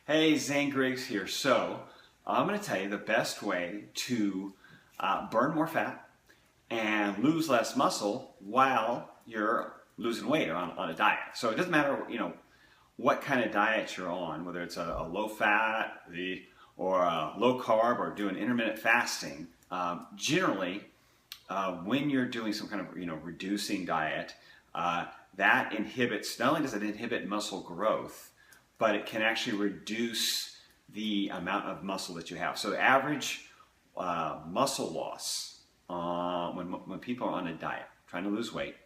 Hey, Zane Griggs here. So, I'm going to tell you the best way to burn more fat and lose less muscle while you're losing weight or on a diet. So, it doesn't matter, what kind of diet you're on, whether it's a low fat or a low carb or doing intermittent fasting. Generally, when you're doing some kind of reducing diet, that inhibits, not only does it inhibit muscle growth, but it can actually reduce the amount of muscle that you have. So average muscle loss when people are on a diet trying to lose weight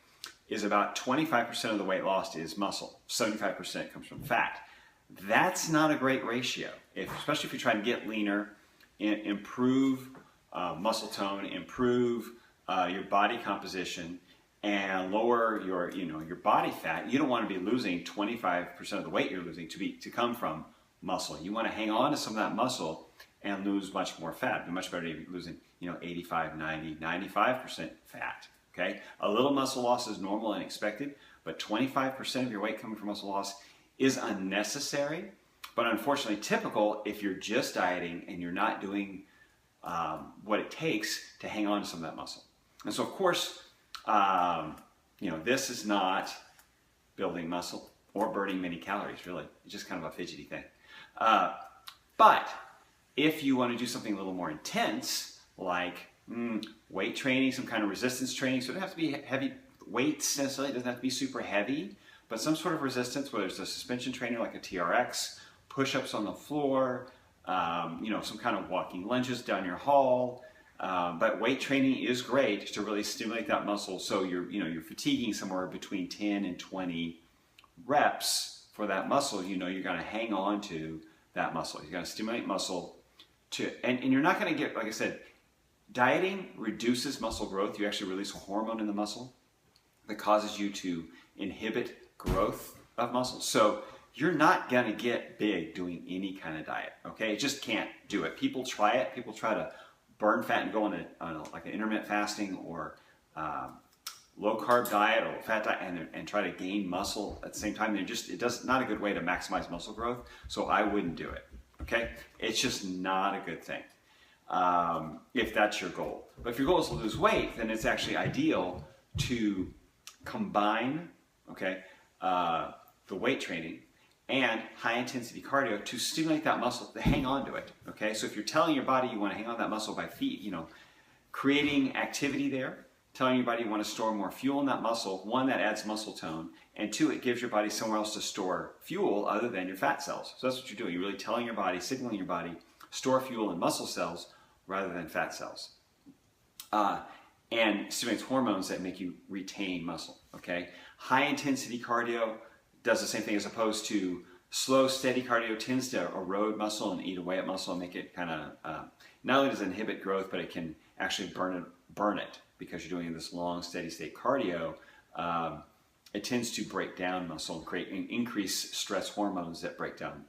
is about 25% of the weight lost is muscle, 75% comes from fat. That's not a great ratio, especially if you're trying to get leaner, improve muscle tone, improve your body composition, and lower your body fat. You don't want to be losing 25% of the weight you're losing to come from muscle. You want to hang on to some of that muscle and lose much more fat. It'd be much better to be losing 85, 90, 95% fat. Okay, a little muscle loss is normal and expected, but 25% of your weight coming from muscle loss is unnecessary, but unfortunately typical if you're just dieting and you're not doing what it takes to hang on to some of that muscle. And so, of course, this is not building muscle or burning many calories, really. It's just kind of a fidgety thing. But if you want to do something a little more intense, like weight training, some kind of resistance training, so it doesn't have to be heavy weights necessarily, it doesn't have to be super heavy, but some sort of resistance, whether it's a suspension trainer like a TRX, push-ups on the floor, some kind of walking lunges down your hall. But weight training is great to really stimulate that muscle. So you're fatiguing somewhere between 10 and 20 reps for that muscle. You're going to hang on to that muscle. You're going to stimulate muscle and you're not going to get, like I said, dieting reduces muscle growth. You actually release a hormone in the muscle that causes you to inhibit growth of muscle. So you're not going to get big doing any kind of diet. Okay, you just can't do it. People try it. People try to burn fat and go on like an intermittent fasting or low carb diet or fat diet and try to gain muscle at the same time. Not a good way to maximize muscle growth. So I wouldn't do it. Okay, it's just not a good thing if that's your goal. But if your goal is to lose weight, then it's actually ideal to combine the weight training and high intensity cardio to stimulate that muscle to hang on to it. Okay, so if you're telling your body you want to hang on to that muscle by creating activity there, telling your body you want to store more fuel in that muscle, one, that adds muscle tone, and two, it gives your body somewhere else to store fuel other than your fat cells. So that's what you're doing. You're really telling your body, signaling your body, store fuel in muscle cells rather than fat cells. And stimulates hormones that make you retain muscle. Okay, high intensity cardio does the same thing, as opposed to slow, steady cardio tends to erode muscle and eat away at muscle and make it kind of, not only does it inhibit growth, but it can actually burn it because you're doing this long, steady state cardio. It tends to break down muscle and increase stress hormones that break down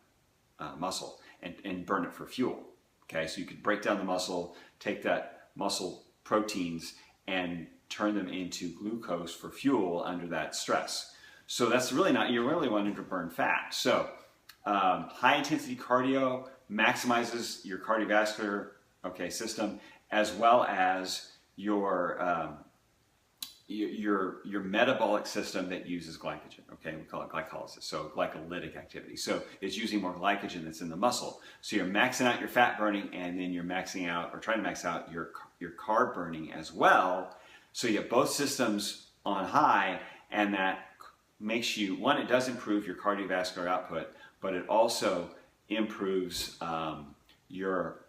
muscle and burn it for fuel. Okay, so you could break down the muscle, take that muscle proteins and turn them into glucose for fuel under that stress. So that's really not, you're really wanting to burn fat. So high intensity cardio maximizes your cardiovascular system, as well as your metabolic system that uses glycogen. Okay, we call it glycolysis, so glycolytic activity. So it's using more glycogen that's in the muscle. So you're maxing out your fat burning, and then you're maxing out or trying to max out your carb burning as well. So you have both systems on high, and that makes you, one, it does improve your cardiovascular output, but it also improves your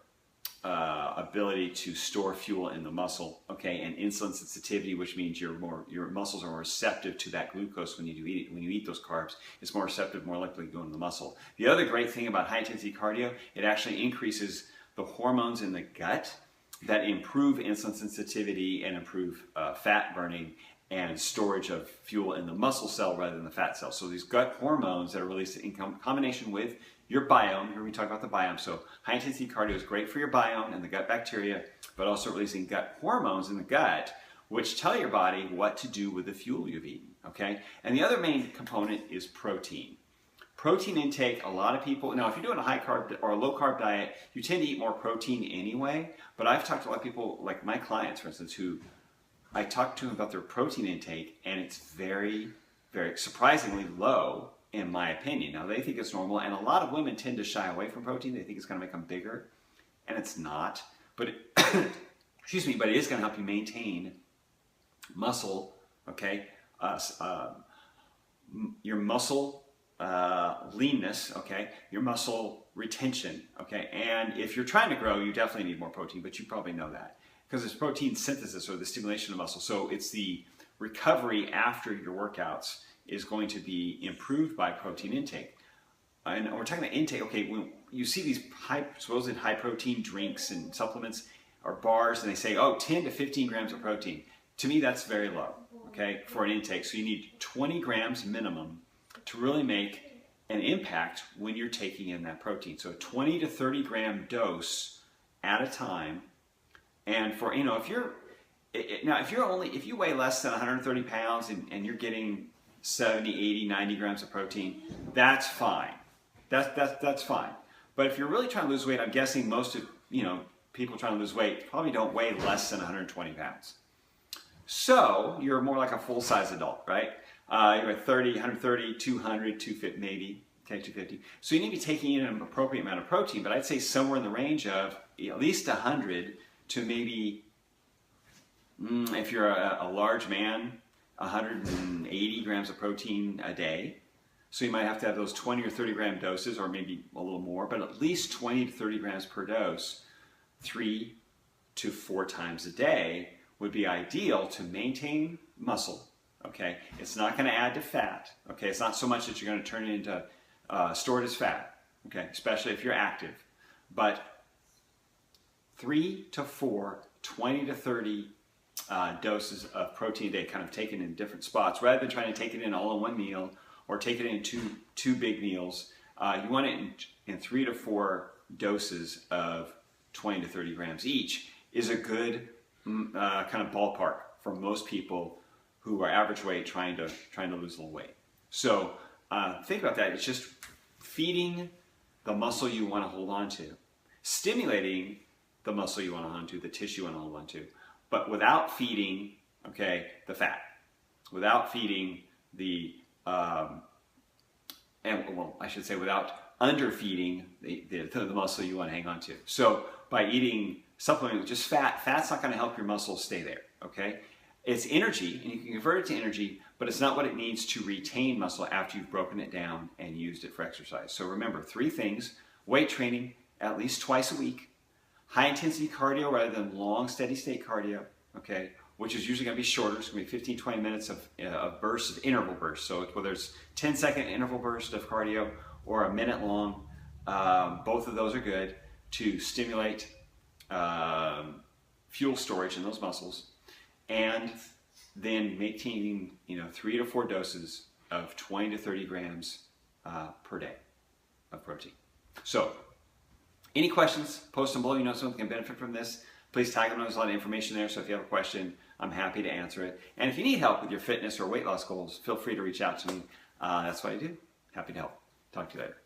ability to store fuel in the muscle, and insulin sensitivity, which means your muscles are more receptive to that glucose when you eat those carbs. It's more receptive, more likely to go in the muscle. The other great thing about high intensity cardio, it actually increases the hormones in the gut that improve insulin sensitivity and improve fat burning and storage of fuel in the muscle cell rather than the fat cell. So these gut hormones that are released in combination with your biome, here we talk about the biome, so high intensity cardio is great for your biome and the gut bacteria, but also releasing gut hormones in the gut, which tell your body what to do with the fuel you've eaten, okay? And the other main component is protein. Protein intake, a lot of people, now if you're doing a high carb or a low carb diet, you tend to eat more protein anyway, but I've talked to a lot of people, like my clients for instance, who I talk to them about their protein intake and it's very, very surprisingly low in my opinion. Now they think it's normal and a lot of women tend to shy away from protein. They think it's going to make them bigger and it's not, but excuse me, but it is going to help you maintain muscle, okay, your muscle leanness, okay, your muscle retention, okay, and if you're trying to grow, you definitely need more protein, but you probably know that because it's protein synthesis or the stimulation of muscle. So it's the recovery after your workouts is going to be improved by protein intake. And we're talking about intake, okay, when you see these supposed high protein drinks and supplements or bars and they say, oh, 10 to 15 grams of protein. To me, that's very low, okay, for an intake. So you need 20 grams minimum to really make an impact when you're taking in that protein. So a 20 to 30 gram dose at a time. And for, you know, if you weigh less than 130 pounds and you're getting 70, 80, 90 grams of protein, that's fine. That's fine. But if you're really trying to lose weight, I'm guessing most of, you know, people trying to lose weight probably don't weigh less than 120 pounds. So you're more like a full-size adult, right? You're at 30, 130, 200, 250 maybe, okay, 250. So you need to be taking in an appropriate amount of protein, but I'd say somewhere in the range of at least 100 to maybe, if you're a large man, 180 grams of protein a day. So you might have to have those 20 or 30 gram doses or maybe a little more, but at least 20 to 30 grams per dose, 3 to 4 times a day would be ideal to maintain muscle, okay? It's not going to add to fat, okay? It's not so much that you're going to turn it into, store it as fat, okay? Especially if you're active. But 3 to 4, 20 to 30 doses of protein a day, kind of taken in different spots, rather than trying to take it in all in one meal or take it in two big meals. You want it in 3 to 4 doses of 20 to 30 grams each is a good kind of ballpark for most people who are average weight trying to lose a little weight. So think about that. It's just feeding the muscle you want to hold on to, stimulating the muscle you want to hold on to, the tissue you want to hold on to, but without feeding, okay, the fat, without feeding the, without underfeeding the muscle you want to hang on to. So by eating supplementing with just fat's not going to help your muscles stay there, okay? It's energy, and you can convert it to energy, but it's not what it needs to retain muscle after you've broken it down and used it for exercise. So remember, 3 things: weight training at least twice a week, high intensity cardio rather than long steady state cardio, okay, which is usually going to be shorter. It's going to be 15, 20 minutes of bursts, of interval bursts. So whether it's 10-second interval burst of cardio or a minute long, both of those are good to stimulate fuel storage in those muscles, and then maintaining 3 to 4 doses of 20 to 30 grams per day of protein. So any questions, post them below. You know someone can benefit from this. Please tag them. There's a lot of information there, so if you have a question, I'm happy to answer it. And if you need help with your fitness or weight loss goals, feel free to reach out to me. That's what I do. Happy to help. Talk to you later.